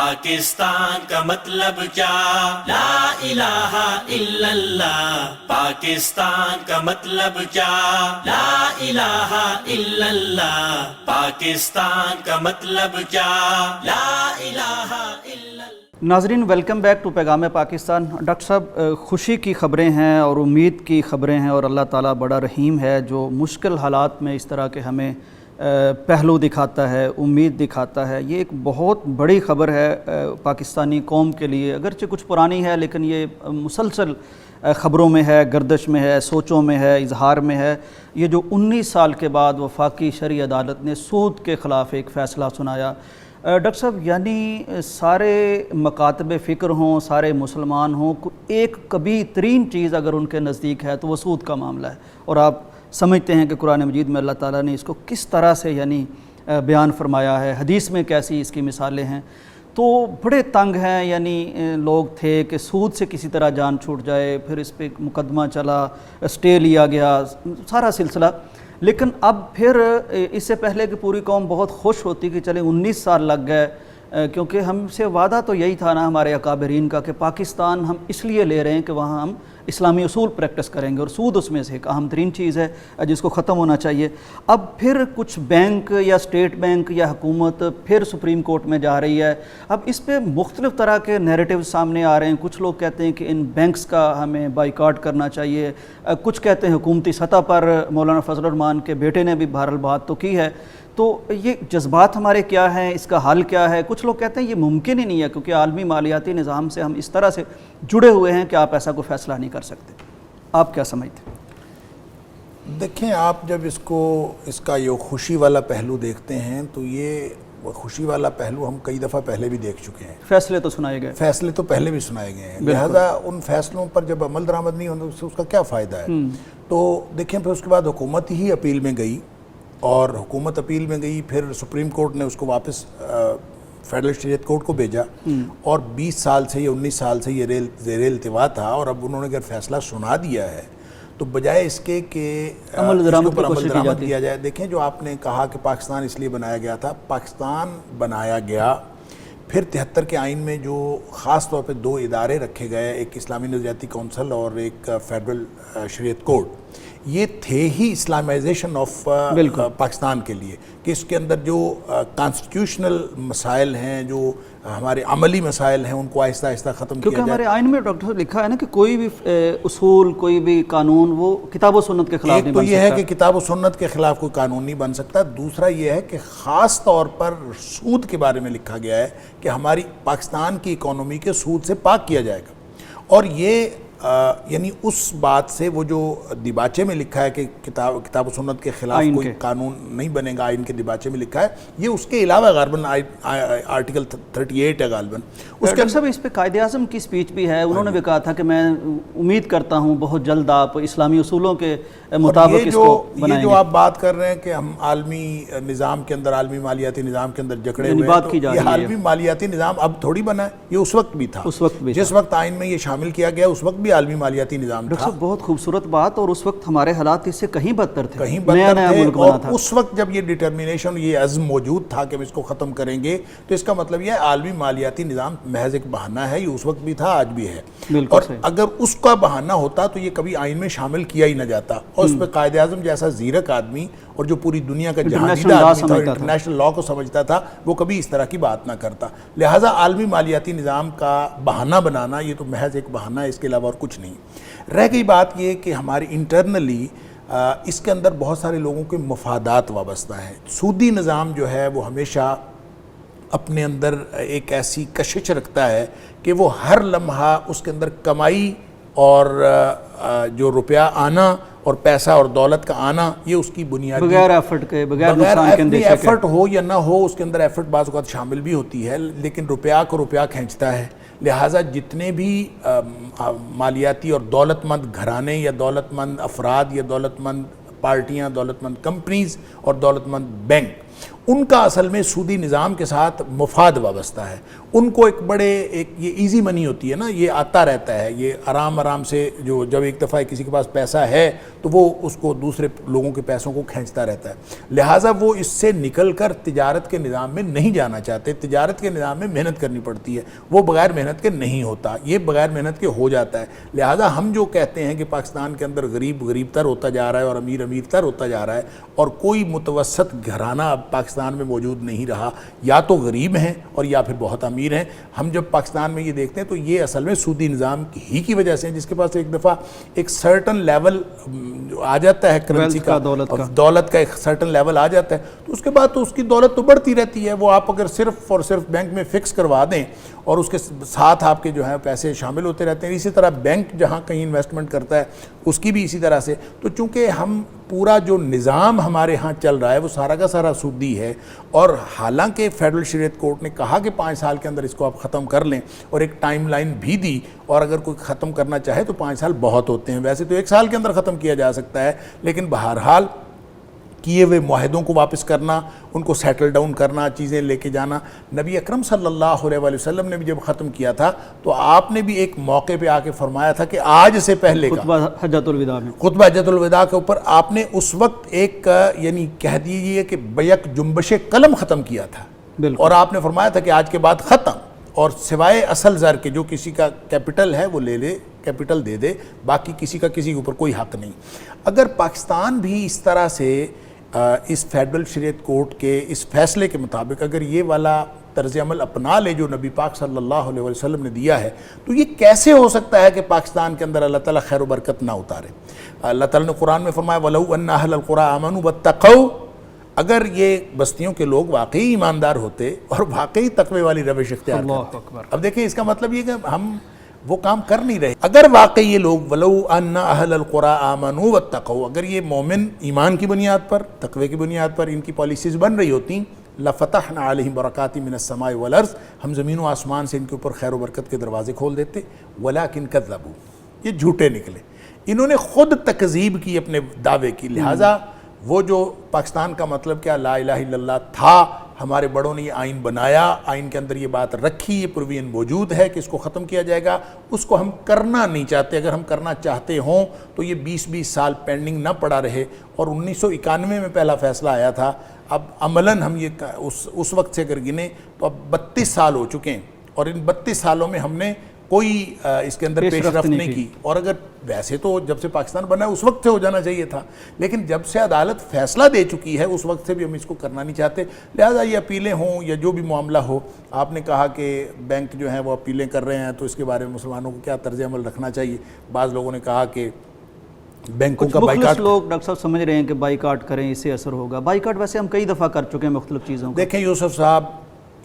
پاکستان کا مطلب کیا؟ لا الہ الا اللہ. پاکستان کا مطلب کیا؟ لا الہ الا اللہ. پاکستان کا مطلب کیا؟ لا الہ الا اللہ. ناظرین ویلکم بیک ٹو پیغام پاکستان. ڈاکٹر صاحب خوشی کی خبریں ہیں اور امید کی خبریں ہیں، اور اللہ تعالیٰ بڑا رحیم ہے جو مشکل حالات میں اس طرح کے ہمیں پہلو دکھاتا ہے، امید دکھاتا ہے. یہ ایک بہت بڑی خبر ہے پاکستانی قوم کے لیے، اگرچہ کچھ پرانی ہے لیکن یہ مسلسل خبروں میں ہے، گردش میں ہے، سوچوں میں ہے، اظہار میں ہے. یہ جو 19 سال کے بعد وفاقی شرعی عدالت نے سود کے خلاف ایک فیصلہ سنایا. ڈاکٹر صاحب یعنی سارے مکاتب فکر ہوں، سارے مسلمان ہوں، ایک کبھی ترین چیز اگر ان کے نزدیک ہے تو وہ سود کا معاملہ ہے، اور آپ سمجھتے ہیں کہ قرآن مجید میں اللہ تعالیٰ نے اس کو کس طرح سے یعنی بیان فرمایا ہے، حدیث میں کیسی اس کی مثالیں ہیں. تو بڑے تنگ ہیں، یعنی لوگ تھے کہ سود سے کسی طرح جان چھوٹ جائے، پھر اس پہ مقدمہ چلا، اسٹے لیا گیا، سارا سلسلہ. لیکن اب پھر اس سے پہلے کہ پوری قوم بہت خوش ہوتی کہ چلیں 19 سال لگ گئے، کیونکہ ہم سے وعدہ تو یہی تھا نا ہمارے اکابرین کا کہ پاکستان ہم اس لیے لے رہے ہیں کہ وہاں ہم اسلامی اصول پریکٹس کریں گے، اور سود اس میں سے ایک اہم ترین چیز ہے جس کو ختم ہونا چاہیے. اب پھر کچھ بینک یا اسٹیٹ بینک یا حکومت پھر سپریم کورٹ میں جا رہی ہے. اب اس پہ مختلف طرح کے نیریٹو سامنے آ رہے ہیں. کچھ لوگ کہتے ہیں کہ ان بینکس کا ہمیں بائیکاٹ کرنا چاہیے، کچھ کہتے ہیں حکومتی سطح پر مولانا فضل الرحمان کے بیٹے نے بھی بہرحال بات تو کی ہے. تو یہ جذبات ہمارے کیا ہیں، اس کا حل کیا ہے؟ کچھ لوگ کہتے ہیں یہ ممکن ہی نہیں ہے کیونکہ عالمی مالیاتی نظام سے ہم اس طرح سے جڑے ہوئے ہیں کہ آپ ایسا کوئی فیصلہ نہیں کر سکتے. آپ کیا سمجھتے ہیں؟ دیکھیں، آپ جب اس کا یہ خوشی والا پہلو دیکھتے ہیں تو یہ خوشی والا پہلو ہم کئی دفعہ پہلے بھی دیکھ چکے ہیں. فیصلے تو سنائے گئے، فیصلے تو پہلے بھی سنائے گئے ہیں، لہذا ان فیصلوں پر جب عمل درآمد نہیں ہوتا اس کا کیا فائدہ ہے؟ تو دیکھیں پھر اس کے بعد حکومت ہی اپیل میں گئی، اور حکومت اپیل میں گئی، پھر سپریم کورٹ نے اس کو واپس فیڈرل شریعت کورٹ کو بھیجا، اور 20 سال سے یا 19 سال سے یہ زیر التوا تھا. اور اب انہوں نے اگر فیصلہ سنا دیا ہے تو بجائے اس کے کہ عمل درآمد کیا جائے. دیکھیں، جو آپ نے کہا کہ پاکستان اس لیے بنایا گیا تھا، پاکستان بنایا گیا پھر 73 کے آئین میں جو خاص طور پہ 2 ادارے رکھے گئے، ایک اسلامی نظریاتی کونسل اور ایک فیڈرل شریعت کورٹ، یہ تھے ہی اسلامائزیشن آف پاکستان کے لیے، کہ اس کے اندر جو کانسٹیٹیوشنل مسائل ہیں، جو ہمارے عملی مسائل ہیں، ان کو آہستہ آہستہ ختم کیا جائے. کیونکہ ہمارے آئین میں ڈاکٹر صاحب لکھا ہے نا کہ کوئی بھی اصول، کوئی بھی قانون وہ کتاب و سنت کے خلاف نہیں بن سکتا. ایک تو یہ ہے کہ کتاب و سنت کے خلاف کوئی قانون نہیں بن سکتا. دوسرا یہ ہے کہ خاص طور پر سود کے بارے میں لکھا گیا ہے کہ ہماری پاکستان کی اکانومی کے سود سے پاک کیا جائے گا. اور یہ یعنی اس بات سے وہ جو دیباچے میں لکھا ہے کہ کتاب و سنت کے خلاف کوئی قانون نہیں بنے گا، آئین کے دیباچے میں لکھا ہے، یہ اس کے علاوہ غالباً آرٹیکل 38 ہے غالباً. ڈاکٹر صاحب اس پہ قائد اعظم کی سپیچ بھی ہے، انہوں نے بھی کہا تھا کہ میں امید کرتا ہوں بہت جلد آپ اسلامی اصولوں کے مطابق اس کو بنائیں گے. یہ جو آپ بات کر رہے ہیں کہ ہم عالمی نظام کے اندر، عالمی مالیاتی نظام کے اندر جکڑے ہوئے ہیں، یہ عالمی مالیاتی نظام اب تھوڑی بنا ہے، یہ اس وقت بھی تھا. جس وقت آئین میں یہ شامل کیا گیا اس وقت بھی عالمی مالیاتی نظام تھا. ڈاکٹر صاحب بہت خوبصورت بات، اور اس وقت ہمارے حالات اس سے کہیں بدتر تھے، کہیں بدتر تھے. اور اس وقت جب یہ ڈٹرمینیشن، یہ عزم موجود تھا کہ ہم اس کو ختم کریں گے، تو اس کا مطلب یہ ہے عالمی مالیاتی نظام محض ایک بہانہ ہے. یہ اس وقت بھی تھا، آج بھی ہے. اور اگر اس کا بہانہ ہوتا تو یہ کبھی آئین میں شامل کیا ہی نہ جاتا. اور اس پہ قائد اعظم جیسا زیرک آدمی اور جو پوری دنیا کا جہانگیر آدمی تھا، انٹرنیشنل لا کو سمجھتا تھا، وہ کبھی اس طرح کی بات نہ کرتا. لہٰذا عالمی مالیاتی نظام کا بہانہ بنانا یہ تو محض ایک بہانہ ہے، اس کے علاوہ اور کچھ نہیں. رہ گئی بات یہ کہ ہماری انٹرنلی اس کے اندر بہت سارے لوگوں کے مفادات وابستہ ہیں. سودی نظام جو ہے وہ ہمیشہ اپنے اندر ایک ایسی کشش رکھتا ہے کہ وہ ہر لمحہ اس کے اندر کمائی اور جو روپیہ آنا اور پیسہ اور دولت کا آنا، یہ اس کی بنیادی بغیر ایفرٹ کے، بغیر نقصان کے اندیشے کے، ایفرٹ ہو یا نہ ہو اس کے اندر ایفرٹ بعض اوقات شامل بھی ہوتی ہے، لیکن روپیہ کو روپیہ کھینچتا ہے. لہٰذا جتنے بھی مالیاتی اور دولت مند گھرانے یا دولت مند افراد یا دولت مند پارٹیاں، دولت مند کمپنیز اور دولت مند بینک، ان کا اصل میں سودی نظام کے ساتھ مفاد وابستہ ہے. ان کو ایک بڑے یہ ایزی منی ہوتی ہے نا, یہ آتا رہتا ہے, یہ آرام سے جو جب ایک دفعہ کسی کے پاس پیسہ ہے تو وہ اس کو دوسرے لوگوں کے پیسوں کو کھینچتا رہتا ہے. لہٰذا وہ اس سے نکل کر تجارت کے نظام میں نہیں جانا چاہتے. تجارت کے نظام میں محنت کرنی پڑتی ہے, وہ بغیر محنت کے نہیں ہوتا, یہ بغیر محنت کے ہو جاتا ہے. لہٰذا ہم جو کہتے ہیں کہ پاکستان کے اندر غریب غریب تر ہوتا جا رہا ہے اور امیر امیر تر ہوتا جا رہا ہے, اور کوئی متوسط گھرانہ اب پاکستان میں موجود نہیں رہا, یا تو غریب ہیں اور یا پھر بہت امیر ہیں. ہم جب پاکستان میں یہ دیکھتے ہیں تو یہ اصل میں سودی نظام ہی کی وجہ سے, جس کے پاس ایک دفعہ ایک سرٹن لیول آ جاتا ہے کرنسی کا, دولت کا ایک سرٹن لیول آ جاتا ہے, تو اس کے بعد تو اس کی دولت تو بڑھتی رہتی ہے. وہ آپ اگر صرف اور صرف بینک میں فکس کروا دیں اور اس کے ساتھ آپ کے جو ہیں پیسے شامل ہوتے رہتے ہیں. اسی طرح بینک جہاں کہیں انویسٹمنٹ کرتا ہے اس کی بھی اسی طرح سے. تو چونکہ ہم پورا جو نظام ہمارے ہاں چل رہا ہے وہ سارا کا سارا سودی ہے, اور حالانکہ فیڈرل شریعت کورٹ نے کہا کہ 5 سال کے اندر اس کو آپ ختم کر لیں, اور ایک ٹائم لائن بھی دی, اور اگر کوئی ختم کرنا چاہے تو 5 سال بہت ہوتے ہیں. ویسے تو 1 سال کے اندر ختم کیا جا سکتا ہے, لیکن بہرحال کیے ہوئے معاہدوں کو واپس کرنا, ان کو سیٹل ڈاؤن کرنا, چیزیں لے کے جانا. نبی اکرم صلی اللہ علیہ وسلم نے بھی جب ختم کیا تھا تو آپ نے بھی ایک موقع پہ آ کے فرمایا تھا کہ آج سے پہلے کا خطبہ حجۃ الوداع میں, خطبہ حجۃ الوداع کے اوپر آپ نے اس وقت ایک یعنی کہہ دیجیے کہ بیک جنبش قلم ختم کیا تھا, اور آپ نے فرمایا تھا کہ آج کے بعد ختم, اور سوائے اصل زر کے جو کسی کا کیپٹل ہے وہ لے لے, کیپٹل دے دے, باقی کسی کا کسی کے اوپر کوئی حق نہیں. اگر پاکستان بھی اس طرح سے اس فیڈرل شریعت کورٹ کے اس فیصلے کے مطابق اگر یہ والا طرز عمل اپنا لے جو نبی پاک صلی اللہ علیہ وسلم نے دیا ہے, تو یہ کیسے ہو سکتا ہے کہ پاکستان کے اندر اللہ تعالیٰ خیر و برکت نہ اتارے. اللہ تعالیٰ نے قرآن میں فرمایا وَلَوْ أَنَّ أَهْلَ الْقُرَىٰ آمَنُوا وَاتَّقَوْا, اگر یہ بستیوں کے لوگ واقعی ایماندار ہوتے اور واقعی تقوی والی روش اختیار کرتے. اب دیکھیں اس کا مطلب یہ کہ ہم وہ کام کر نہیں رہے. اگر واقعی یہ لوگ وَلَوْ أَنَّ أَهْلَ الْقُرَىٰ آمَنُوا وَاتَّقَوْا, اگر یہ مومن ایمان کی بنیاد پر, تقوی کی بنیاد پر ان کی پالیسیز بن رہی ہوتی, لَفَتَحْنَا عَلَيْهِمْ بَرَكَاتٍ مِّنَ السَّمَاءِ وَالْأَرْضِ, ہم زمین و آسمان سے ان کے اوپر خیر و برکت کے دروازے کھول دیتے. وَلَكِنْ كَذَّبُوا, یہ جھوٹے نکلے, انہوں نے خود تکذیب کی اپنے دعوے کی. لہٰذا وہ جو پاکستان کا مطلب کیا لا الہ الا اللہ تھا, ہمارے بڑوں نے یہ آئین بنایا, آئین کے اندر یہ بات رکھی, یہ پروین موجود ہے کہ اس کو ختم کیا جائے گا, اس کو ہم کرنا نہیں چاہتے. اگر ہم کرنا چاہتے ہوں تو یہ 20-20 سال پینڈنگ نہ پڑا رہے. اور 1991 میں پہلا فیصلہ آیا تھا, اب عملاً ہم یہ اس وقت سے اگر گنے تو اب 32 سال ہو چکے ہیں, اور ان 32 سالوں میں ہم نے کوئی اس کے اندر پیش رفت نہیں کی. اور اگر ویسے تو جب سے پاکستان بنا ہے اس وقت سے ہو جانا چاہیے تھا, لیکن جب سے عدالت فیصلہ دے چکی ہے اس وقت سے بھی ہم اس کو کرنا نہیں چاہتے. لہٰذا یہ اپیلیں ہوں یا جو بھی معاملہ ہو, آپ نے کہا کہ بینک جو ہیں وہ اپیلیں کر رہے ہیں, تو اس کے بارے میں مسلمانوں کو کیا طرز عمل رکھنا چاہیے. بعض لوگوں نے کہا کہ بینکوں کا بائیکاٹ, لوگ ڈاکٹر صاحب سمجھ رہے ہیں کہ بائیکاٹ کریں اس سے اثر ہوگا. بائیکاٹ ویسے ہم کئی دفعہ کر چکے ہیں مختلف چیزوں. دیکھیں یوسف صاحب,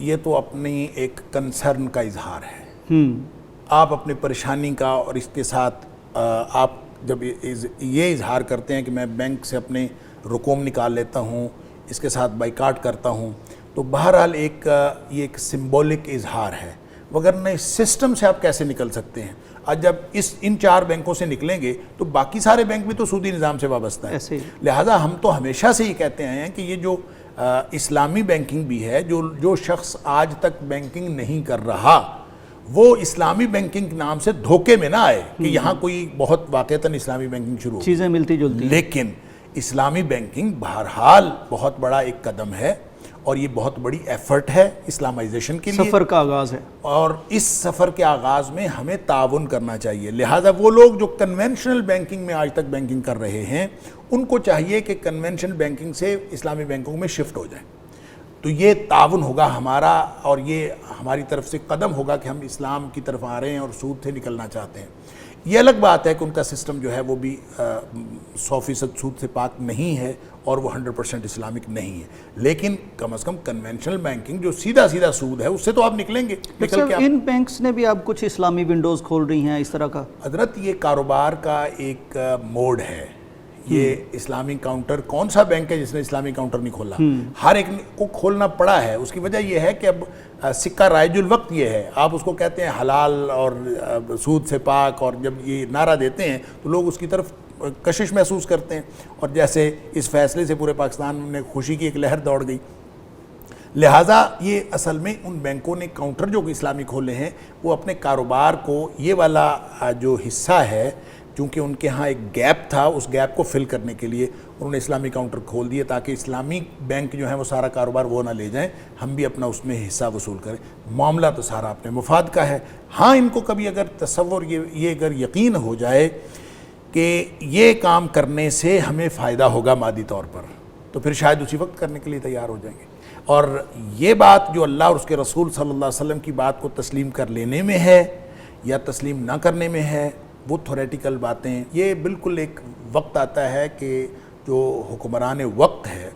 یہ تو اپنی ایک کنسرن کا اظہار ہے, آپ اپنی پریشانی کا, اور اس کے ساتھ آپ جب یہ اظہار کرتے ہیں کہ میں بینک سے اپنے رقوم نکال لیتا ہوں, اس کے ساتھ بائیکاٹ کرتا ہوں, تو بہرحال یہ ایک سمبولک اظہار ہے, وگرنہ اس سسٹم سے آپ کیسے نکل سکتے ہیں. آج جب ان 4 بینکوں سے نکلیں گے تو باقی سارے بینک بھی تو سودی نظام سے وابستہ ہیں. لہٰذا ہم تو ہمیشہ سے یہ کہتے ہیں کہ یہ جو اسلامی بینکنگ بھی ہے, جو شخص آج تک بینکنگ نہیں کر رہا وہ اسلامی بینکنگ نام سے دھوکے میں نہ آئے کہ یہاں کوئی بہت واقعتاً اسلامی بینکنگ شروع ہو, چیزیں ملتی جلتی. لیکن اسلامی بینکنگ بہرحال بہت بڑا ایک قدم ہے, اور یہ بہت بڑی ایفرٹ ہے اسلامائزیشن کے لیے, سفر کا آغاز ہے, اور اس سفر کے آغاز میں ہمیں تعاون کرنا چاہیے. لہٰذا وہ لوگ جو کنونشنل بینکنگ میں آج تک بینکنگ کر رہے ہیں ان کو چاہیے کہ کنونشنل بینکنگ سے اسلامی بینکنگ میں شفٹ ہو جائیں. تو یہ تعاون ہوگا ہمارا, اور یہ ہماری طرف سے قدم ہوگا کہ ہم اسلام کی طرف آ رہے ہیں اور سود سے نکلنا چاہتے ہیں. یہ الگ بات ہے کہ ان کا سسٹم جو ہے وہ بھی 100% سود سے پاک نہیں ہے اور وہ 100% اسلامک نہیں ہے, لیکن کم از کم کنونشنل بینکنگ جو سیدھا سود ہے اس سے تو آپ نکلیں گے. ان بینکس نے بھی اب کچھ اسلامی ونڈوز کھول رہی ہیں اس طرح کا. حضرت یہ کاروبار کا ایک موڈ ہے, یہ اسلامی کاؤنٹر, کون سا بینک ہے جس نے اسلامی کاؤنٹر نہیں کھولا؟ ہر ایک کو کھولنا پڑا ہے. اس کی وجہ یہ ہے کہ اب سکہ رائج الوقت یہ ہے, آپ اس کو کہتے ہیں حلال اور سود سے پاک, اور جب یہ نعرہ دیتے ہیں تو لوگ اس کی طرف کشش محسوس کرتے ہیں, اور جیسے اس فیصلے سے پورے پاکستان میں خوشی کی ایک لہر دوڑ گئی. لہٰذا یہ اصل میں ان بینکوں نے کاؤنٹر جو اسلامی کھولے ہیں وہ اپنے کاروبار کو یہ والا جو حصہ ہے، چونکہ ان کے ہاں ایک گیپ تھا، اس گیپ کو فل کرنے کے لیے انہوں نے اسلامی کاؤنٹر کھول دیے تاکہ اسلامی بینک جو ہیں وہ سارا کاروبار وہ نہ لے جائیں، ہم بھی اپنا اس میں حصہ وصول کریں۔ معاملہ تو سارا اپنے مفاد کا ہے۔ ہاں ان کو کبھی اگر تصور یہ اگر یقین ہو جائے کہ یہ کام کرنے سے ہمیں فائدہ ہوگا مادی طور پر، تو پھر شاید اسی وقت کرنے کے لیے تیار ہو جائیں گے۔ اور یہ بات جو اللہ اور اس کے رسول صلی اللہ علیہ وسلم کی بات کو تسلیم کر لینے میں ہے یا تسلیم نہ کرنے میں ہے، وہ تھوریٹیکل باتیں، یہ بالکل ایک وقت آتا ہے کہ جو حکمران وقت ہے،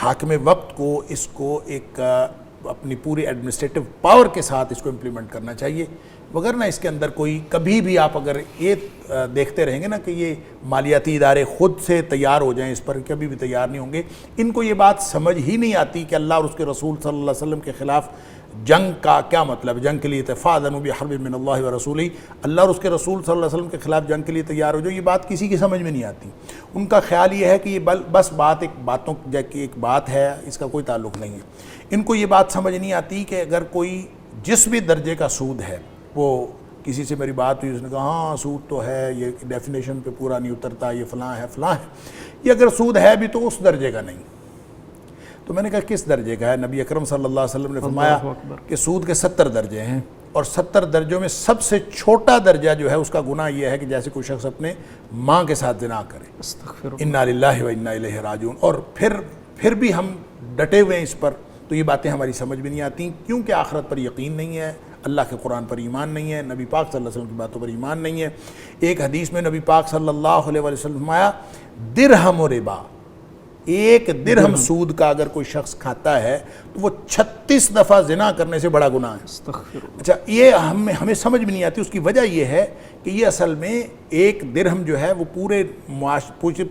حاکم وقت کو اس کو ایک اپنی پوری ایڈمنسٹریٹو پاور کے ساتھ اس کو امپلیمنٹ کرنا چاہیے، وگرنہ اس کے اندر کوئی کبھی بھی آپ اگر یہ دیکھتے رہیں گے نا کہ یہ مالیاتی ادارے خود سے تیار ہو جائیں، اس پر کبھی بھی تیار نہیں ہوں گے۔ ان کو یہ بات سمجھ ہی نہیں آتی کہ اللہ اور اس کے رسول صلی اللہ علیہ وسلم کے خلاف جنگ کا کیا مطلب، جنگ کے لیے فَأَذَنُوا بِحَرْبٍ مِّنَ اللَّهِ وَرَسُولِهِ، اللہ اور اس کے رسول صلی اللہ علیہ وسلم کے خلاف جنگ کے لیے تیار ہو جو، یہ بات کسی کی سمجھ میں نہیں آتی۔ ان کا خیال یہ ہے کہ یہ بس بات ایک باتوں کی ایک بات ہے، اس کا کوئی تعلق نہیں ہے۔ ان کو یہ بات سمجھ نہیں آتی کہ اگر کوئی جس بھی درجے کا سود ہے، وہ کسی سے میری بات ہوئی، اس نے کہا ہاں سود تو ہے، یہ ڈیفینیشن پہ پورا نہیں اترتا، یہ فلاں ہے فلاں ہے، یہ اگر سود ہے بھی تو اس درجے کا نہیں۔ تو میں نے کہا کس درجے کا ہے؟ نبی اکرم صلی اللہ علیہ وسلم نے فرمایا کہ سود کے 70 درجے ہیں، اور 70 درجوں میں سب سے چھوٹا درجہ جو ہے اس کا گناہ یہ ہے کہ جیسے کوئی شخص اپنے ماں کے ساتھ زنا کرے۔ انا للہ و انا الیہ راجعون۔ اور پھر بھی ہم ڈٹے ہوئے ہیں اس پر، تو یہ باتیں ہماری سمجھ بھی نہیں آتی، کیونکہ آخرت پر یقین نہیں ہے، اللہ کے قرآن پر ایمان نہیں ہے، نبی پاک صلی اللہ علیہ وسلم کی باتوں پر ایمان نہیں ہے۔ ایک حدیث میں نبی پاک صلی اللہ علیہ وسلم فرمایا، درہم و ربا، ایک درہم سود کا اگر کوئی شخص کھاتا ہے تو وہ 36 دفعہ زنا کرنے سے بڑا گناہ ہے۔ اچھا، یہ ہمیں سمجھ بھی نہیں آتی۔ اس کی وجہ یہ ہے کہ یہ اصل میں ایک درہم جو ہے وہ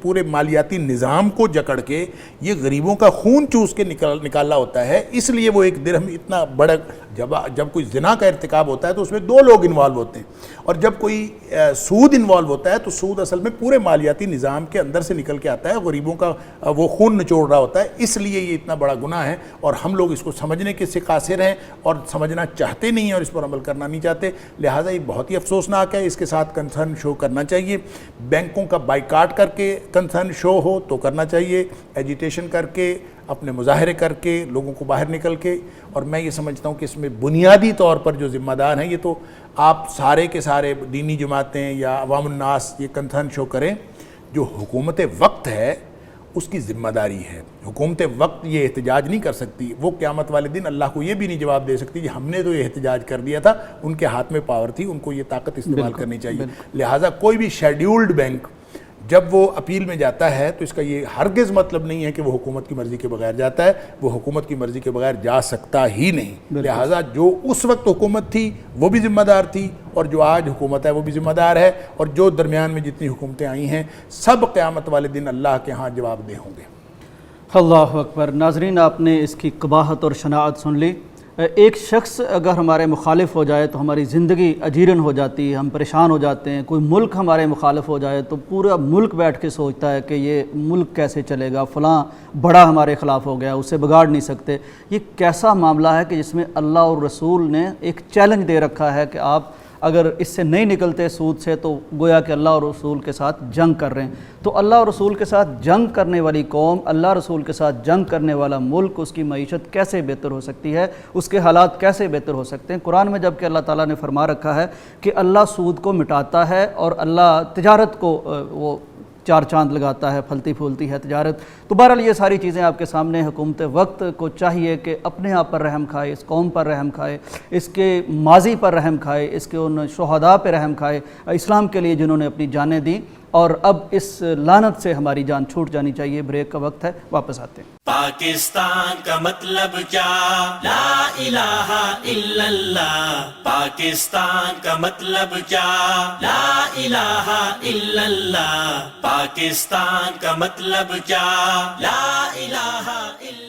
پورے مالیاتی نظام کو جکڑ کے یہ غریبوں کا خون چوس کے نکالا ہوتا ہے، اس لیے وہ ایک درہم اتنا بڑا، جب کوئی زنا کا ارتکاب ہوتا ہے تو اس میں 2 لوگ انوالو ہوتے ہیں، اور جب کوئی سود انوالو ہوتا ہے تو سود اصل میں پورے مالیاتی نظام کے اندر سے نکل کے آتا ہے، غریبوں کا وہ خون نچوڑ رہا ہوتا ہے، اس لیے یہ اتنا بڑا گناہ ہے، اور ہم لوگ اس کو سمجھنے کے سے قاصر ہیں اور سمجھنا چاہتے نہیں ہیں اور اس پر عمل کرنا نہیں چاہتے۔ لہٰذا یہ بہت ہی افسوسناک ہے، اس کے ساتھ کنسرن شو کرنا چاہیے۔ بینکوں کا بائیکاٹ کر کے کنسرن شو ہو تو کرنا چاہیے، ایجیٹیشن کر کے، اپنے مظاہرے کر کے، لوگوں کو باہر نکل کے۔ اور میں یہ سمجھتا ہوں کہ اس میں بنیادی طور پر جو ذمہ دار ہیں، یہ تو آپ سارے کے سارے دینی جماعتیں یا عوام الناس یہ کنسرن شو کریں، جو حکومت وقت ہے اس کی ذمہ داری ہے۔ حکومت وقت یہ احتجاج نہیں کر سکتی، وہ قیامت والے دن اللہ کو یہ بھی نہیں جواب دے سکتی کہ ہم نے تو یہ احتجاج کر دیا تھا، ان کے ہاتھ میں پاور تھی، ان کو یہ طاقت استعمال کرنی چاہیے۔ لہٰذا کوئی بھی شیڈیولڈ بینک جب وہ اپیل میں جاتا ہے تو اس کا یہ ہرگز مطلب نہیں ہے کہ وہ حکومت کی مرضی کے بغیر جاتا ہے، وہ حکومت کی مرضی کے بغیر جا سکتا ہی نہیں۔ لہٰذا جو اس وقت حکومت تھی وہ بھی ذمہ دار تھی، اور جو آج حکومت ہے وہ بھی ذمہ دار ہے، اور جو درمیان میں جتنی حکومتیں آئی ہیں سب قیامت والے دن اللہ کے ہاں جواب دہ ہوں گے۔ اللہ اکبر۔ ناظرین، آپ نے اس کی قباحت اور شناعت سن لی۔ ایک شخص اگر ہمارے مخالف ہو جائے تو ہماری زندگی اجیرن ہو جاتی ہے، ہم پریشان ہو جاتے ہیں۔ کوئی ملک ہمارے مخالف ہو جائے تو پورا ملک بیٹھ کے سوچتا ہے کہ یہ ملک کیسے چلے گا، فلاں بڑا ہمارے خلاف ہو گیا، اسے بگاڑ نہیں سکتے۔ یہ کیسا معاملہ ہے کہ جس میں اللہ اور رسول نے ایک چیلنج دے رکھا ہے کہ آپ اگر اس سے نہیں نکلتے سود سے تو گویا کہ اللہ اور رسول کے ساتھ جنگ کر رہے ہیں۔ تو اللہ اور رسول کے ساتھ جنگ کرنے والی قوم، اللہ رسول کے ساتھ جنگ کرنے والا ملک، اس کی معیشت کیسے بہتر ہو سکتی ہے، اس کے حالات کیسے بہتر ہو سکتے ہیں؟ قرآن میں جب کہ اللہ تعالیٰ نے فرما رکھا ہے کہ اللہ سود کو مٹاتا ہے اور اللہ تجارت کو وہ 4 چاند لگاتا ہے، پھلتی پھولتی ہے تجارت۔ تو بہرحال یہ ساری چیزیں آپ کے سامنے۔ حکومت وقت کو چاہیے کہ اپنے آپ پر رحم کھائے، اس قوم پر رحم کھائے، اس کے ماضی پر رحم کھائے، اس کے ان شہداء پہ رحم کھائے اسلام کے لیے جنہوں نے اپنی جانیں دیں۔ اور اب اس لعنت سے ہماری جان چھوٹ جانی چاہیے۔ بریک کا وقت ہے، واپس آتے ہیں۔ پاکستان کا مطلب کیا؟ لا الہ الا اللہ۔ پاکستان کا مطلب کیا؟ لا الہ الا اللہ۔ پاکستان کا مطلب کیا؟ لا الہ الا اللہ۔